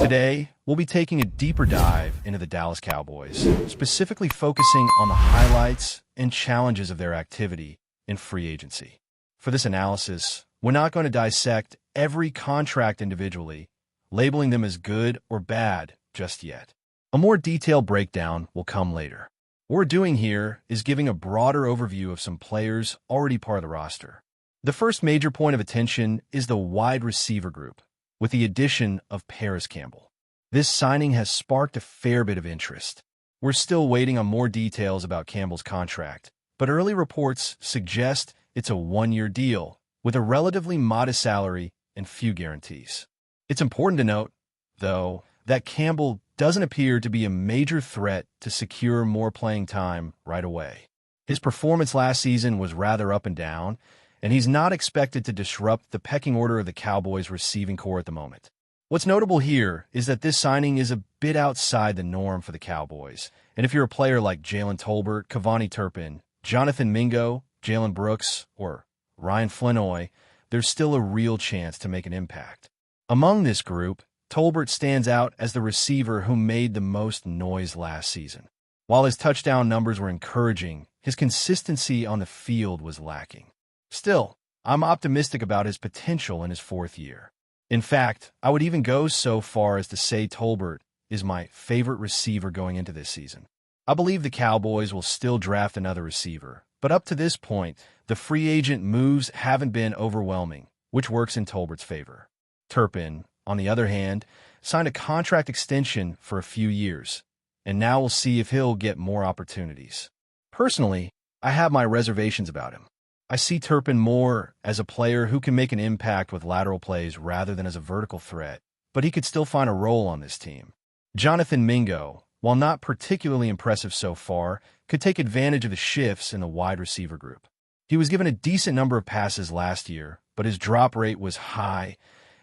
Today, we'll be taking a deeper dive into the Dallas Cowboys, specifically focusing on the highlights and challenges of their activity in free agency. For this analysis, we're not going to dissect every contract individually, labeling them as good or bad just yet. A more detailed breakdown will come later. What we're doing here is giving a broader overview of some players already part of the roster. The first major point of attention is the wide receiver group, with the addition of Paris Campbell. This signing has sparked a fair bit of interest. We're still waiting on more details about Campbell's contract, but early reports suggest it's a one-year deal with a relatively modest salary and few guarantees. It's important to note, though, that Campbell doesn't appear to be a major threat to secure more playing time right away. His performance last season was rather up and down, and he's not expected to disrupt the pecking order of the Cowboys' receiving corps at the moment. What's notable here is that this signing is a bit outside the norm for the Cowboys, and if you're a player like Jalen Tolbert, Cavani Turpin, Jonathan Mingo, Jalen Brooks, or Ryan Flinoy, there's still a real chance to make an impact. Among this group, Tolbert stands out as the receiver who made the most noise last season. While his touchdown numbers were encouraging, his consistency on the field was lacking. Still, I'm optimistic about his potential in his fourth year. In fact, I would even go so far as to say Tolbert is my favorite receiver going into this season. I believe the Cowboys will still draft another receiver, but up to this point, the free agent moves haven't been overwhelming, which works in Tolbert's favor. Turpin, on the other hand, signed a contract extension for a few years, and now we'll see if he'll get more opportunities. Personally, I have my reservations about him. I see Turpin more as a player who can make an impact with lateral plays rather than as a vertical threat, but he could still find a role on this team. Jonathan Mingo, while not particularly impressive so far, could take advantage of the shifts in the wide receiver group. He was given a decent number of passes last year, but his drop rate was high,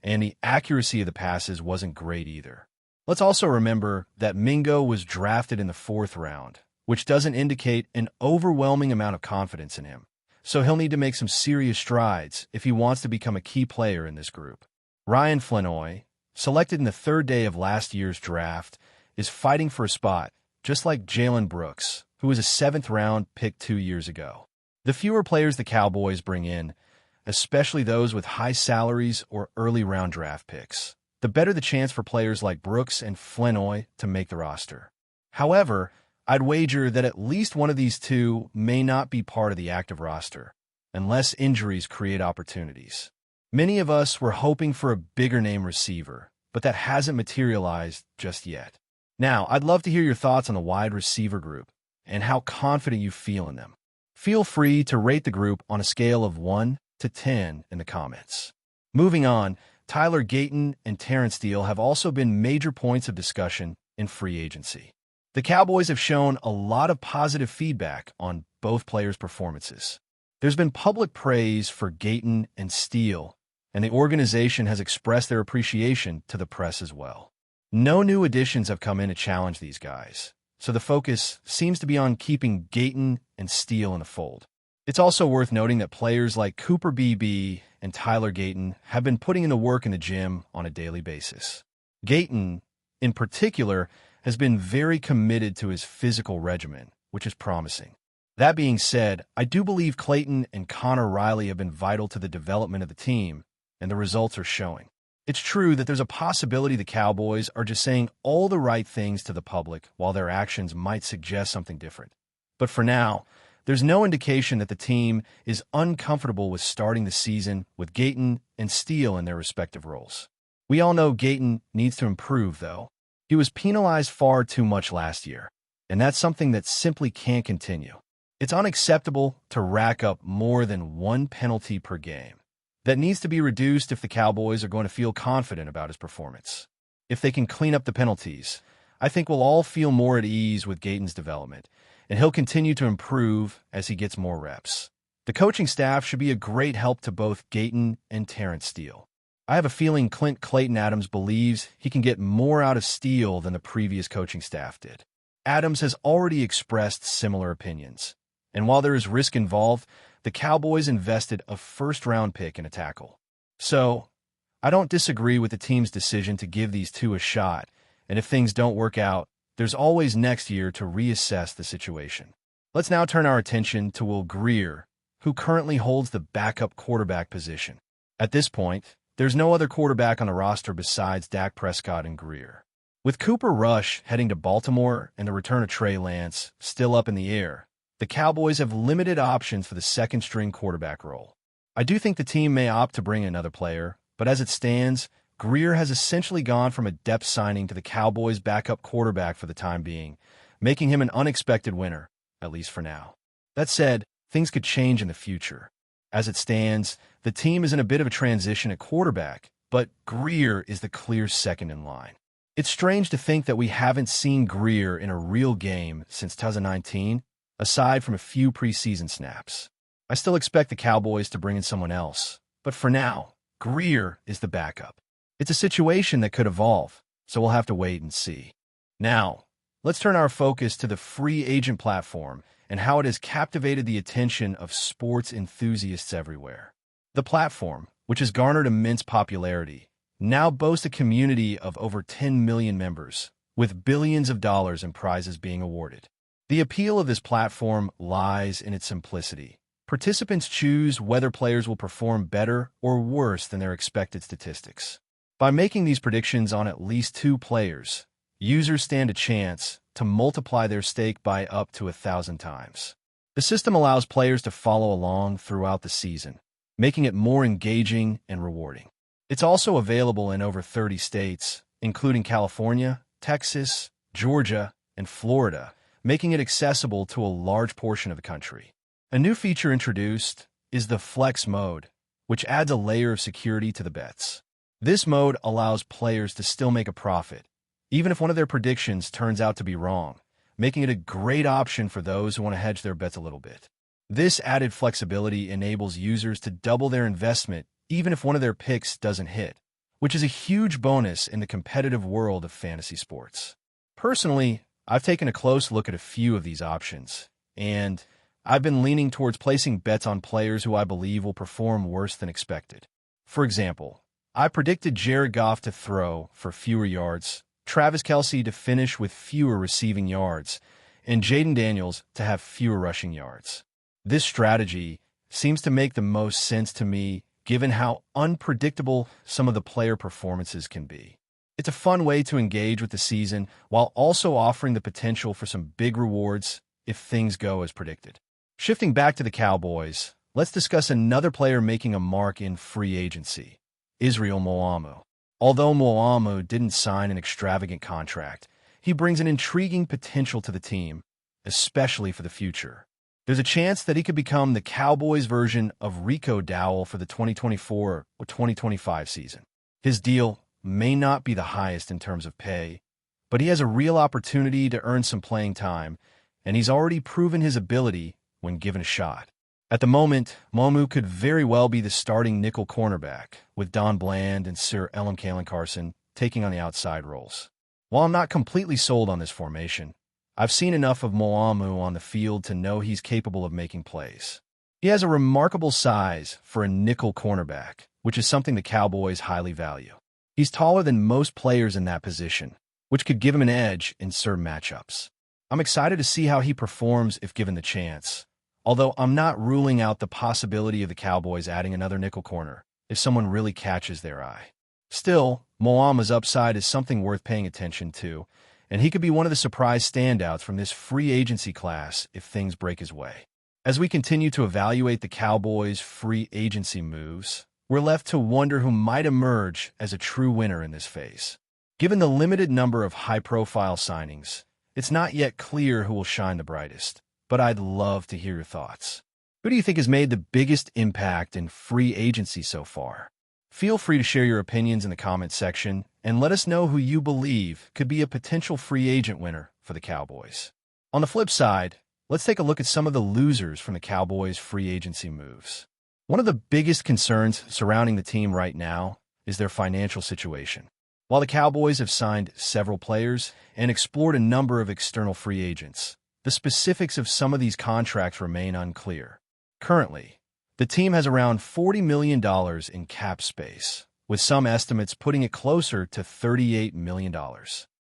and the accuracy of the passes wasn't great either. Let's also remember that Mingo was drafted in the 4th round, which doesn't indicate an overwhelming amount of confidence in him. So he'll need to make some serious strides if he wants to become a key player in this group. Ryan Flinoy, selected in the 3rd day of last year's draft, is fighting for a spot, just like Jalen Brooks, who was a 7th-round pick 2 years ago. The fewer players the Cowboys bring in, especially those with high salaries or early-round draft picks, the better the chance for players like Brooks and Flinoy to make the roster. However, I'd wager that at least one of these two may not be part of the active roster, unless injuries create opportunities. Many of us were hoping for a bigger-name receiver, but that hasn't materialized just yet. Now, I'd love to hear your thoughts on the wide receiver group and how confident you feel in them. Feel free to rate the group on a scale of 1 to 10 in the comments. Moving on, Tyler Gayton and Terrence Steele have also been major points of discussion in free agency. The Cowboys have shown a lot of positive feedback on both players' performances. There's been public praise for Gayton and Steele, and the organization has expressed their appreciation to the press as well. No new additions have come in to challenge these guys, so the focus seems to be on keeping Gayton and Steele in the fold. It's also worth noting that players like Cooper BB and Tyler Gayton have been putting in the work in the gym on a daily basis. Gayton, in particular, has been very committed to his physical regimen, which is promising. That being said, I do believe Clayton and Connor Riley have been vital to the development of the team, and the results are showing. It's true that there's a possibility the Cowboys are just saying all the right things to the public while their actions might suggest something different. But for now, there's no indication that the team is uncomfortable with starting the season with Gayton and Steele in their respective roles. We all know Gayton needs to improve, though. He was penalized far too much last year, and that's something that simply can't continue. It's unacceptable to rack up more than 1 penalty per game. That needs to be reduced if the Cowboys are going to feel confident about his performance. If they can clean up the penalties, I think we'll all feel more at ease with Gayton's development, and he'll continue to improve as he gets more reps. The coaching staff should be a great help to both Gayton and Terrence Steele. I have a feeling Clint Clayton Adams believes he can get more out of Steele than the previous coaching staff did. Adams has already expressed similar opinions, and while there is risk involved, the Cowboys invested a first-round pick in a tackle. So, I don't disagree with the team's decision to give these two a shot, and if things don't work out, there's always next year to reassess the situation. Let's now turn our attention to Will Grier, who currently holds the backup quarterback position. At this point, there's no other quarterback on the roster besides Dak Prescott and Grier. With Cooper Rush heading to Baltimore and the return of Trey Lance still up in the air, the Cowboys have limited options for the second-string quarterback role. I do think the team may opt to bring another player, but as it stands, Grier has essentially gone from a depth signing to the Cowboys' backup quarterback for the time being, making him an unexpected winner, at least for now. That said, things could change in the future. As it stands, the team is in a bit of a transition at quarterback, but Grier is the clear second in line. It's strange to think that we haven't seen Grier in a real game since 2019, aside from a few preseason snaps. I still expect the Cowboys to bring in someone else, but for now, Grier is the backup. It's a situation that could evolve, so we'll have to wait and see. Now, let's turn our focus to the free agent platform and how it has captivated the attention of sports enthusiasts everywhere. The platform, which has garnered immense popularity, now boasts a community of over 10 million members, with billions of dollars in prizes being awarded. The appeal of this platform lies in its simplicity. Participants choose whether players will perform better or worse than their expected statistics. By making these predictions on at least two players, users stand a chance to multiply their stake by up to 1,000 times. The system allows players to follow along throughout the season, making it more engaging and rewarding. It's also available in over 30 states, including California, Texas, Georgia, and Florida, making it accessible to a large portion of the country. A new feature introduced is the Flex mode, which adds a layer of security to the bets. This mode allows players to still make a profit, even if one of their predictions turns out to be wrong, making it a great option for those who want to hedge their bets a little bit. This added flexibility enables users to double their investment even if one of their picks doesn't hit, which is a huge bonus in the competitive world of fantasy sports. Personally, I've taken a close look at a few of these options, and I've been leaning towards placing bets on players who I believe will perform worse than expected. For example, I predicted Jared Goff to throw for fewer yards, Travis Kelce to finish with fewer receiving yards, and Jaden Daniels to have fewer rushing yards. This strategy seems to make the most sense to me given how unpredictable some of the player performances can be. It's a fun way to engage with the season while also offering the potential for some big rewards if things go as predicted. Shifting back to the Cowboys, let's discuss another player making a mark in free agency, Israel Moamu. Although Moamu didn't sign an extravagant contract, he brings an intriguing potential to the team, especially for the future. There's a chance that he could become the Cowboys' version of Rico Dowell for the 2024 or 2025 season. His deal may not be the highest in terms of pay, but he has a real opportunity to earn some playing time, and he's already proven his ability when given a shot. At the moment, Moamu could very well be the starting nickel cornerback, with Don Bland and Sir Elam Kalen Carson taking on the outside roles. While I'm not completely sold on this formation, I've seen enough of Moamu on the field to know he's capable of making plays. He has a remarkable size for a nickel cornerback, which is something the Cowboys highly value. He's taller than most players in that position, which could give him an edge in certain matchups. I'm excited to see how he performs if given the chance, although I'm not ruling out the possibility of the Cowboys adding another nickel corner if someone really catches their eye. Still, Moamu's upside is something worth paying attention to, and he could be one of the surprise standouts from this free agency class if things break his way. As we continue to evaluate the Cowboys' free agency moves, we're left to wonder who might emerge as a true winner in this phase. Given the limited number of high-profile signings, it's not yet clear who will shine the brightest, but I'd love to hear your thoughts. Who do you think has made the biggest impact in free agency so far? Feel free to share your opinions in the comments section and let us know who you believe could be a potential free agent winner for the Cowboys. On the flip side, let's take a look at some of the losers from the Cowboys' free agency moves. One of the biggest concerns surrounding the team right now is their financial situation. While the Cowboys have signed several players and explored a number of external free agents, the specifics of some of these contracts remain unclear. Currently, the team has around $40 million in cap space, with some estimates putting it closer to $38 million.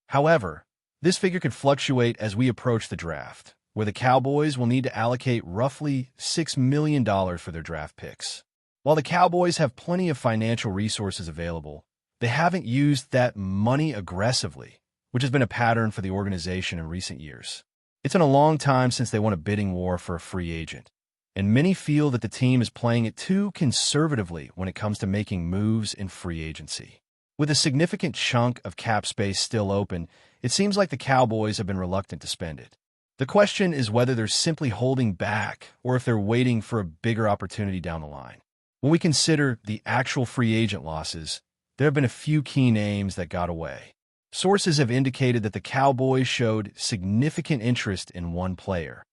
However, this figure could fluctuate as we approach the draft, where the Cowboys will need to allocate roughly $6 million for their draft picks. While the Cowboys have plenty of financial resources available, they haven't used that money aggressively, which has been a pattern for the organization in recent years. It's been a long time since they won a bidding war for a free agent, and many feel that the team is playing it too conservatively when it comes to making moves in free agency. With a significant chunk of cap space still open, it seems like the Cowboys have been reluctant to spend it. The question is whether they're simply holding back or if they're waiting for a bigger opportunity down the line. When we consider the actual free agent losses, there have been a few key names that got away. Sources have indicated that the Cowboys showed significant interest in one player,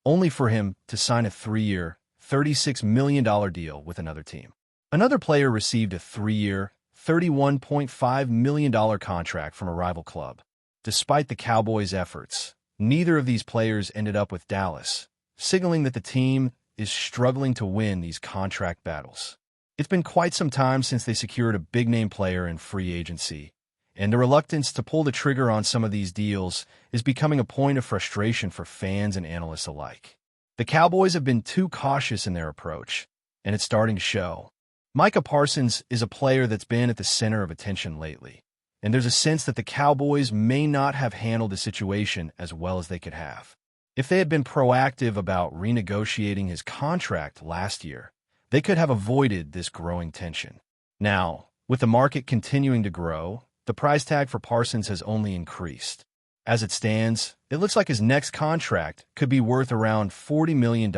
only for him to sign a 3-year, $36 million deal with another team. Another player received a 3-year, $31.5 million contract from a rival club. Despite the Cowboys' efforts, neither of these players ended up with Dallas, signaling that the team is struggling to win these contract battles. It's been quite some time since they secured a big-name player in free agency, and the reluctance to pull the trigger on some of these deals is becoming a point of frustration for fans and analysts alike. The Cowboys have been too cautious in their approach, and it's starting to show. Micah Parsons is a player that's been at the center of attention lately, and there's a sense that the Cowboys may not have handled the situation as well as they could have. If they had been proactive about renegotiating his contract last year, they could have avoided this growing tension. Now, with the market continuing to grow, the price tag for Parsons has only increased. As it stands, it looks like his next contract could be worth around $40 million,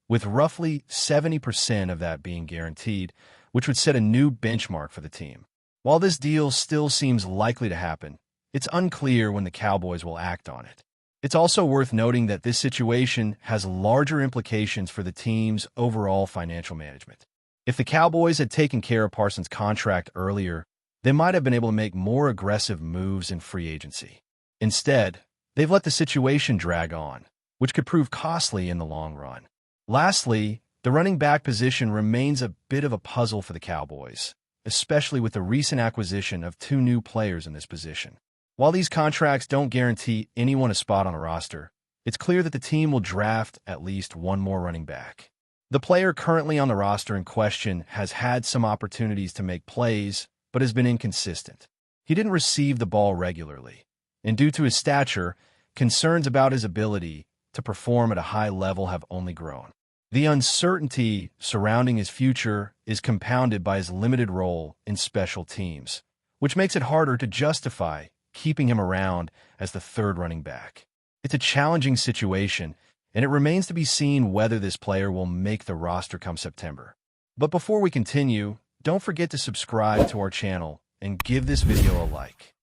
with roughly 70% of that being guaranteed, which would set a new benchmark for the team. While this deal still seems likely to happen, it's unclear when the Cowboys will act on it. It's also worth noting that this situation has larger implications for the team's overall financial management. If the Cowboys had taken care of Parsons' contract earlier, they might have been able to make more aggressive moves in free agency. Instead, they've let the situation drag on, which could prove costly in the long run. Lastly, the running back position remains a bit of a puzzle for the Cowboys, especially with the recent acquisition of 2 new players in this position. While these contracts don't guarantee anyone a spot on a roster, it's clear that the team will draft at least one more running back. The player currently on the roster in question has had some opportunities to make plays, but has been inconsistent. He didn't receive the ball regularly, and due to his stature, concerns about his ability to perform at a high level have only grown. The uncertainty surrounding his future is compounded by his limited role in special teams, which makes it harder to justify keeping him around as the 3rd running back. It's a challenging situation, and it remains to be seen whether this player will make the roster come September. But before we continue, don't forget to subscribe to our channel and give this video a like.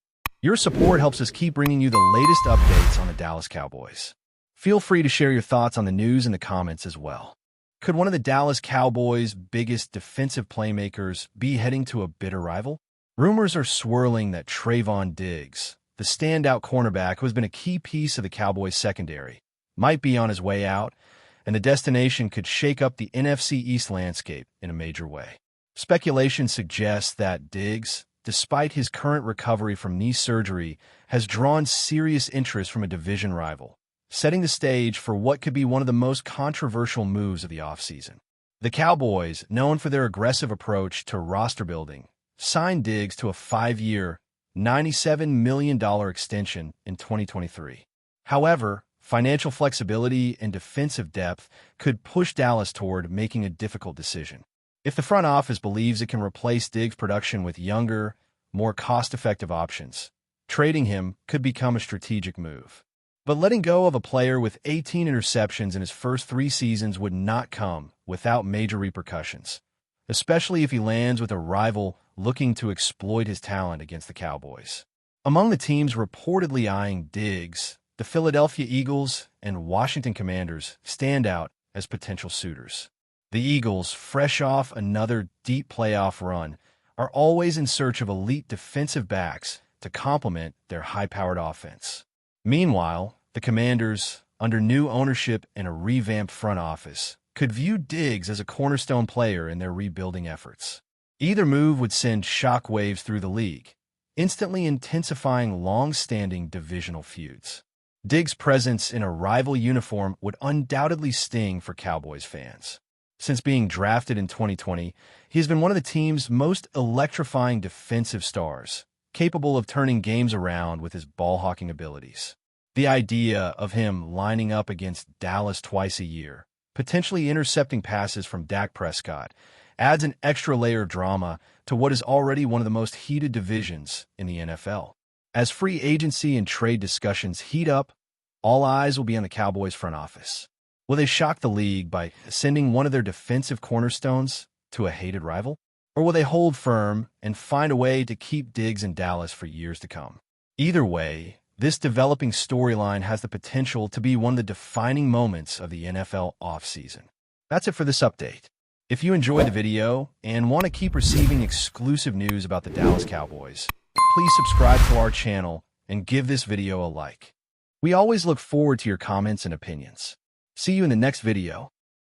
Your support helps us keep bringing you the latest updates on the Dallas Cowboys. Feel free to share your thoughts on the news in the comments as well. Could one of the Dallas Cowboys' biggest defensive playmakers be heading to a bitter rival? Rumors are swirling that Trevon Diggs, the standout cornerback who has been a key piece of the Cowboys' secondary, might be on his way out, and the destination could shake up the NFC East landscape in a major way. Speculation suggests that Diggs, despite his current recovery from knee surgery, has drawn serious interest from a division rival, setting the stage for what could be one of the most controversial moves of the offseason. The Cowboys, known for their aggressive approach to roster building, signed Diggs to a 5-year, $97 million extension in 2023. However, financial flexibility and defensive depth could push Dallas toward making a difficult decision. If the front office believes it can replace Diggs' production with younger, more cost-effective options, trading him could become a strategic move. But letting go of a player with 18 interceptions in his first 3 seasons would not come without major repercussions, especially if he lands with a rival looking to exploit his talent against the Cowboys. Among the teams reportedly eyeing Diggs, the Philadelphia Eagles and Washington Commanders stand out as potential suitors. The Eagles, fresh off another deep playoff run, are always in search of elite defensive backs to complement their high-powered offense. Meanwhile, the Commanders, under new ownership and a revamped front office, could view Diggs as a cornerstone player in their rebuilding efforts. Either move would send shockwaves through the league, instantly intensifying long-standing divisional feuds. Diggs' presence in a rival uniform would undoubtedly sting for Cowboys fans. Since being drafted in 2020, he has been one of the team's most electrifying defensive stars, capable of turning games around with his ball-hawking abilities. The idea of him lining up against Dallas twice a year, potentially intercepting passes from Dak Prescott, adds an extra layer of drama to what is already one of the most heated divisions in the NFL. As free agency and trade discussions heat up, all eyes will be on the Cowboys front office. Will they shock the league by sending one of their defensive cornerstones to a hated rival? Or will they hold firm and find a way to keep Diggs in Dallas for years to come? Either way, this developing storyline has the potential to be one of the defining moments of the NFL offseason. That's it for this update. If you enjoyed the video and want to keep receiving exclusive news about the Dallas Cowboys, please subscribe to our channel and give this video a like. We always look forward to your comments and opinions. See you in the next video.